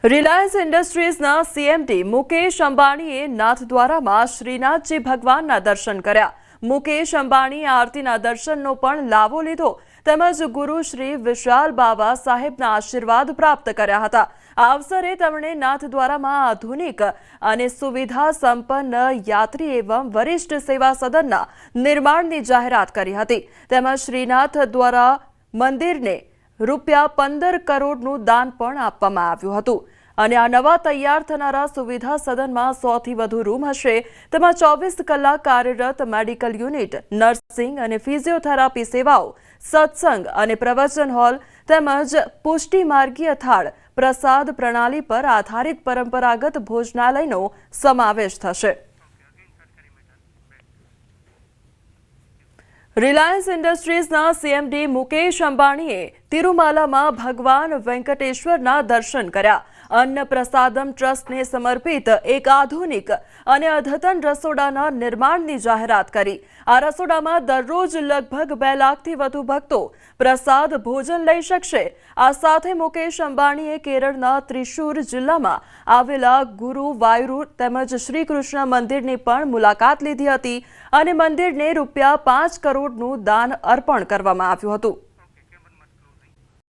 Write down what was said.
Reliance ઇન્ડસ્ટ્રીઝના CMD Mukesh અંબાણીએ નાથદ્વારામાં Shrinathji ભગવાનના દર્શન કર્યા। મુકેશ અંબાણીએ આરતીના દર્શનનો પણ લાભો લીધો તેમજ ગુરુ શ્રી વિશાલ બાબા સાહેબના આશીર્વાદ પ્રાપ્ત કર્યા હતા। આ અવસરે તેમણે નાથદ્વારામાં આધુનિક અને સુવિધા સંપન્ન યાત્રી એવં વરિષ્ઠ સેવા સદનના નિર્માણની જાહેરાત કરી હતી। તેમજ શ્રીનાથ દ્વારા મંદિરને ₹15 કરોડનું દાન પણ આપવામાં આવ્યું હતું અને આ નવા તૈયાર થનારા સુવિધા સદનમાં 100થી વધુ રૂમ હશે। તેમાં 24 કલાક કાર્યરત મેડિકલ યુનિટ, નર્સિંગ અને ફિઝિયોથેરાપી સેવાઓ, સત્સંગ અને પ્રવચન હોલ તેમજ પુષ્ટિમાર્ગીય થાળ પ્રસાદ પ્રણાલી પર આધારિત પરંપરાગત ભોજનાલયનો સમાવેશ થશે। રિલાયન્સ ઇન્ડસ્ટ્રીઝના સીએમડી મુકેશ અંબાણીએ તિરુમાલામાં ભગવાન વેંકટેશ્વરના દર્શન કર્યા। અન્ન પ્રસાદમ ટ્રસ્ટને સમર્પિત એક આધુનિક અને અદ્યતન રસોડાના નિર્માણની જાહેરાત કરી। આ રસોડામાં દરરોજ લગભગ 2 લાખથી વધુ ભક્તો પ્રસાદ ભોજન લઈ શકશે। આ સાથે મુકેશ અંબાણીએ કેરળના ત્રિશુર જિલ્લામાં આવેલા ગુરુવાયુર તેમજ શ્રી કૃષ્ણ મંદિરની પણ મુલાકાત લીધી હતી અને મંદિરને ₹5 કરોડનું દાન અર્પણ કરવામાં આવ્યું હતું।